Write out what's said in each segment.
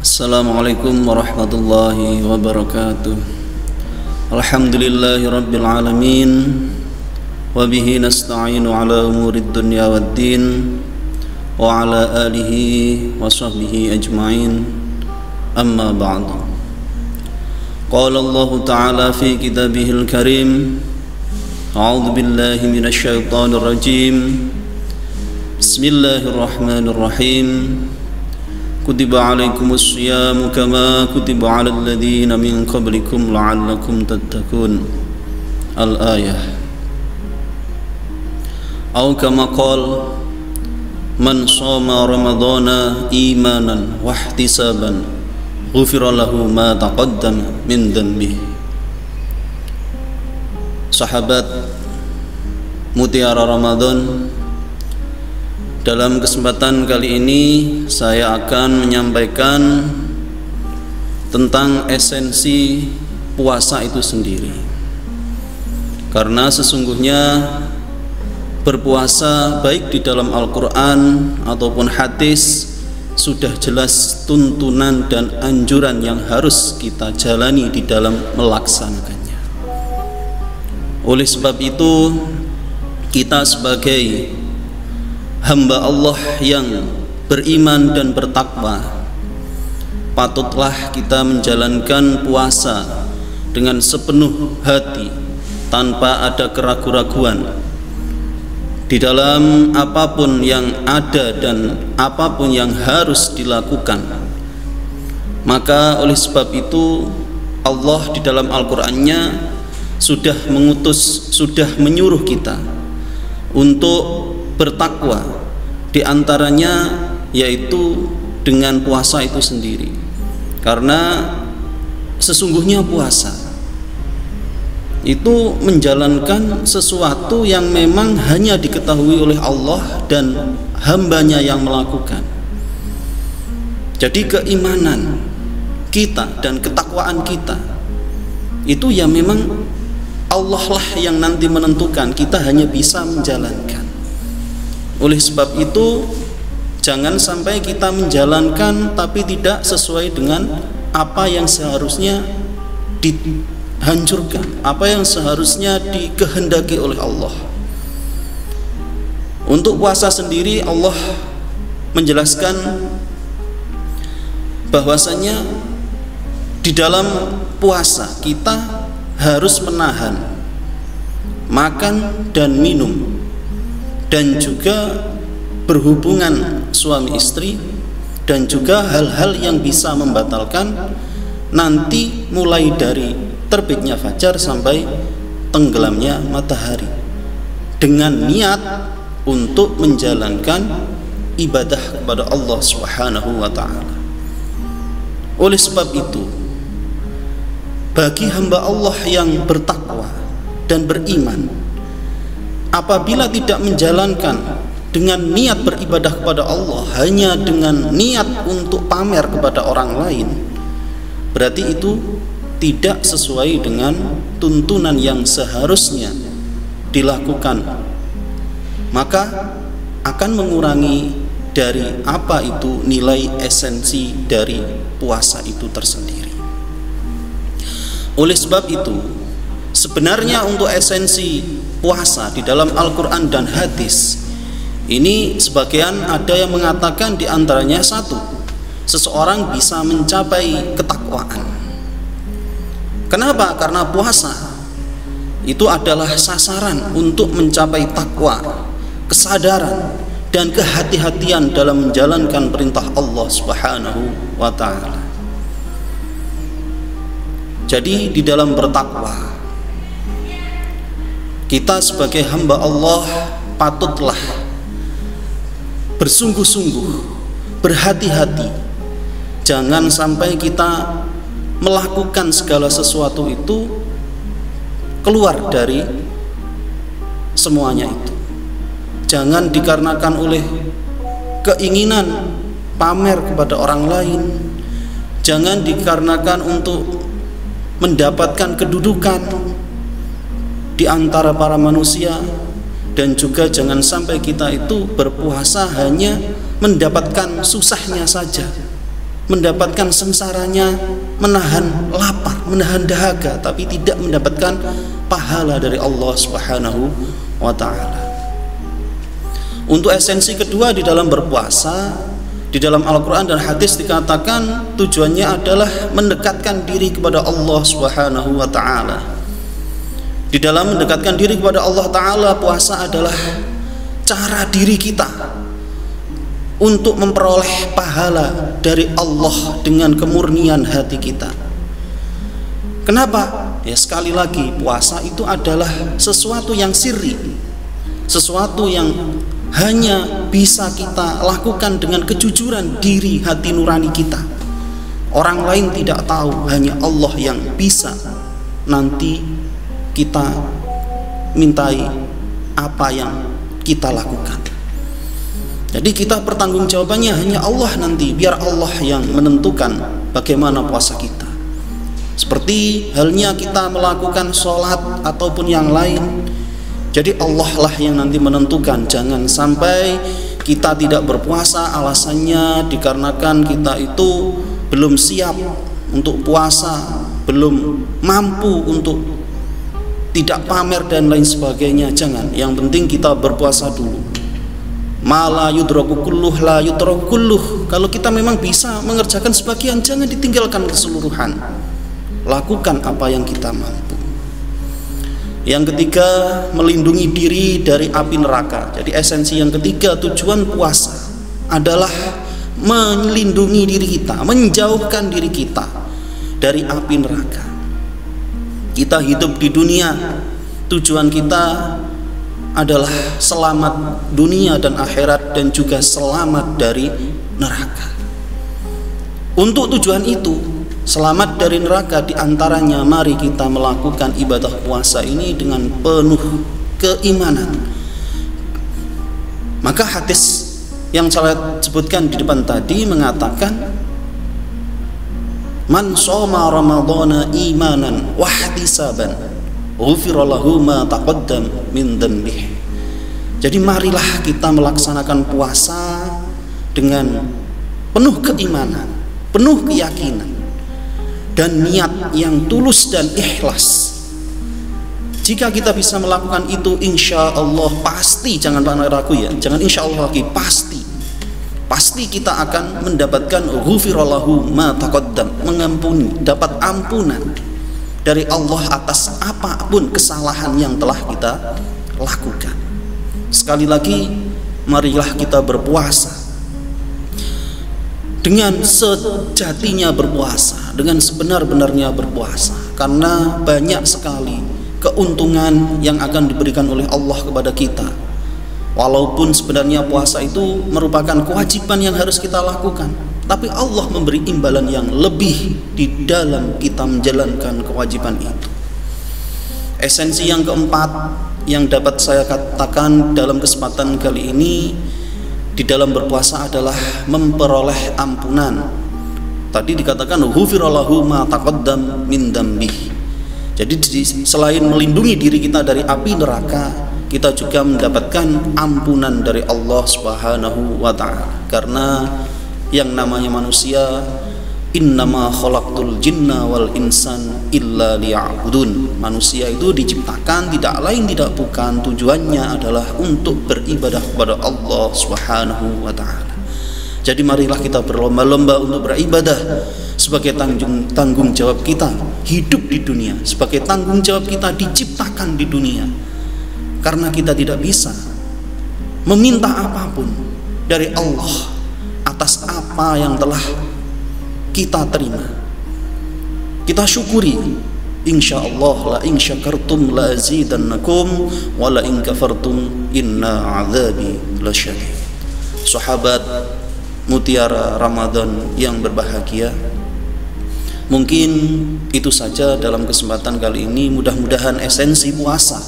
Assalamualaikum warahmatullahi wabarakatuh. Alhamdulillahi rabbil alamin. Wabihi nasta'inu ala umurid dunya waddin. Wa ala alihi wa sahbihi ajma'in. Amma ba'du. Qala Allah ta'ala fi kitabihil karim. A'udhu billahi minasyaitanir rajim. Bismillahirrahmanirrahim. Kutiba alaikumus siyam kama kutiba alal ladzina min qablikum la'allakum tattaqun. Al-ayah. Atau kama qala man shoma ramadhana imanan wa ihtisaban ghufira lahu ma taqaddama min dhanbihi. Sahabat Mutiara Ramadan, dalam kesempatan kali ini saya akan menyampaikan tentang esensi puasa itu sendiri. Karena sesungguhnya berpuasa baik di dalam Al-Quran ataupun hadis sudah jelas tuntunan dan anjuran yang harus kita jalani di dalam melaksanakannya. Oleh sebab itu, kita sebagai hamba Allah yang beriman dan bertakwa, patutlah kita menjalankan puasa dengan sepenuh hati tanpa ada keraguan-raguan di dalam apapun yang ada dan apapun yang harus dilakukan. Maka oleh sebab itu Allah di dalam Al-Qur'annya sudah mengutus, sudah menyuruh kita untuk bertakwa, di antaranya yaitu dengan puasa itu sendiri. Karena sesungguhnya puasa itu menjalankan sesuatu yang memang hanya diketahui oleh Allah dan hambanya yang melakukan. Jadi keimanan kita dan ketakwaan kita itu ya memang Allah lah yang nanti menentukan, kita hanya bisa menjalankan. Oleh sebab itu, jangan sampai kita menjalankan tapi tidak sesuai dengan apa yang seharusnya dihancurkan, apa yang seharusnya dikehendaki oleh Allah. Untuk puasa sendiri, Allah menjelaskan bahwasanya di dalam puasa kita harus menahan makan dan minum, dan juga berhubungan suami istri, dan juga hal-hal yang bisa membatalkan nanti mulai dari terbitnya fajar sampai tenggelamnya matahari, dengan niat untuk menjalankan ibadah kepada Allah Subhanahu wa ta'ala. Oleh sebab itu, bagi hamba Allah yang bertakwa dan beriman, apabila tidak menjalankan dengan niat beribadah kepada Allah, hanya dengan niat untuk pamer kepada orang lain, berarti itu tidak sesuai dengan tuntunan yang seharusnya dilakukan, maka akan mengurangi dari apa itu nilai esensi dari puasa itu tersendiri. Oleh sebab itu, sebenarnya untuk esensi puasa di dalam Al-Quran dan hadis ini, sebagian ada yang mengatakan di antaranya satu, seseorang bisa mencapai ketakwaan. Kenapa? Karena puasa itu adalah sasaran untuk mencapai takwa, kesadaran dan kehati-hatian dalam menjalankan perintah Allah Subhanahu wa ta'ala. Jadi di dalam bertakwa, kita sebagai hamba Allah patutlah bersungguh-sungguh, berhati-hati, jangan sampai kita melakukan segala sesuatu itu keluar dari semuanya itu. Jangan dikarenakan oleh keinginan pamer kepada orang lain, jangan dikarenakan untuk mendapatkan kedudukan di antara para manusia, dan juga jangan sampai kita itu berpuasa hanya mendapatkan susahnya saja, mendapatkan sengsaranya, menahan lapar, menahan dahaga, tapi tidak mendapatkan pahala dari Allah Subhanahu wa ta'ala. Untuk esensi kedua di dalam berpuasa, di dalam Al-Quran dan hadis dikatakan tujuannya adalah mendekatkan diri kepada Allah Subhanahu wa ta'ala. Di dalam mendekatkan diri kepada Allah ta'ala, puasa adalah cara diri kita untuk memperoleh pahala dari Allah dengan kemurnian hati kita. Kenapa? Ya, sekali lagi, puasa itu adalah sesuatu yang sirri, sesuatu yang hanya bisa kita lakukan dengan kejujuran diri hati nurani kita. Orang lain tidak tahu, hanya Allah yang bisa nanti kita mintai apa yang kita lakukan. Jadi kita pertanggungjawabannya hanya Allah nanti, biar Allah yang menentukan bagaimana puasa kita. Seperti halnya kita melakukan sholat ataupun yang lain, jadi Allah lah yang nanti menentukan. Jangan sampai kita tidak berpuasa alasannya dikarenakan kita itu belum siap untuk puasa, belum mampu untuk tidak pamer dan lain sebagainya. Jangan, yang penting kita berpuasa dulu. Mala yudraku kulluh la yudraku kulluh. Kalau kita memang bisa mengerjakan sebagian, jangan ditinggalkan keseluruhan. Lakukan apa yang kita mampu. Yang ketiga, melindungi diri dari api neraka. Jadi esensi yang ketiga, tujuan puasa adalah melindungi diri kita, menjauhkan diri kita dari api neraka. Kita hidup di dunia, tujuan kita adalah selamat dunia dan akhirat, dan juga selamat dari neraka. Untuk tujuan itu, selamat dari neraka, diantaranya mari kita melakukan ibadah puasa ini dengan penuh keimanan. Maka hadis yang saya sebutkan di depan tadi mengatakan, man shoma ramadhana imanan wahtisaban ghufira lahu ma taqaddam min dhanbihi. Jadi marilah kita melaksanakan puasa dengan penuh keimanan, penuh keyakinan, dan niat yang tulus dan ikhlas. Jika kita bisa melakukan itu, insya Allah pasti, jangan ragu ya, jangan insya Allah lagi, pasti kita akan mendapatkan ghufirallahu ma taqaddam, mengampuni, dapat ampunan dari Allah atas apapun kesalahan yang telah kita lakukan. Sekali lagi, marilah kita berpuasa dengan sejatinya berpuasa, dengan sebenar-benarnya berpuasa, karena banyak sekali keuntungan yang akan diberikan oleh Allah kepada kita. Walaupun sebenarnya puasa itu merupakan kewajiban yang harus kita lakukan, tapi Allah memberi imbalan yang lebih di dalam kita menjalankan kewajiban itu. Esensi yang keempat yang dapat saya katakan dalam kesempatan kali ini di dalam berpuasa adalah memperoleh ampunan. Tadi dikatakan ghufirallahu ma taqaddam min dzambihi. Jadi selain melindungi diri kita dari api neraka, kita juga mendapatkan ampunan dari Allah Subhanahu wa ta'ala. Karena yang namanya manusia, innama khalaqtul jinna wal insan illa liya'budun. Manusia itu diciptakan tidak lain tidak bukan, tujuannya adalah untuk beribadah kepada Allah Subhanahu wa ta'ala. Jadi marilah kita berlomba-lomba untuk beribadah sebagai tanggung jawab kita hidup di dunia, sebagai tanggung jawab kita diciptakan di dunia. Karena kita tidak bisa meminta apapun dari Allah atas apa yang telah kita terima. Kita syukuri. Insya Allah la in syakartum la azidannakum wa la in kafartum inna azabi lasyadid. Sahabat Mutiara Ramadan yang berbahagia, mungkin itu saja dalam kesempatan kali ini. Mudah-mudahan esensi puasa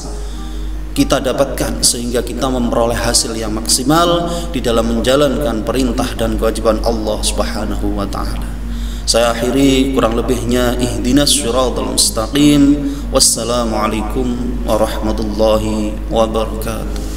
kita dapatkan sehingga kita memperoleh hasil yang maksimal di dalam menjalankan perintah dan kewajiban Allah Subhanahu wa ta'ala. Saya akhiri, kurang lebihnya ihdinas siratal mustaqim. Wassalamualaikum warahmatullahi wabarakatuh.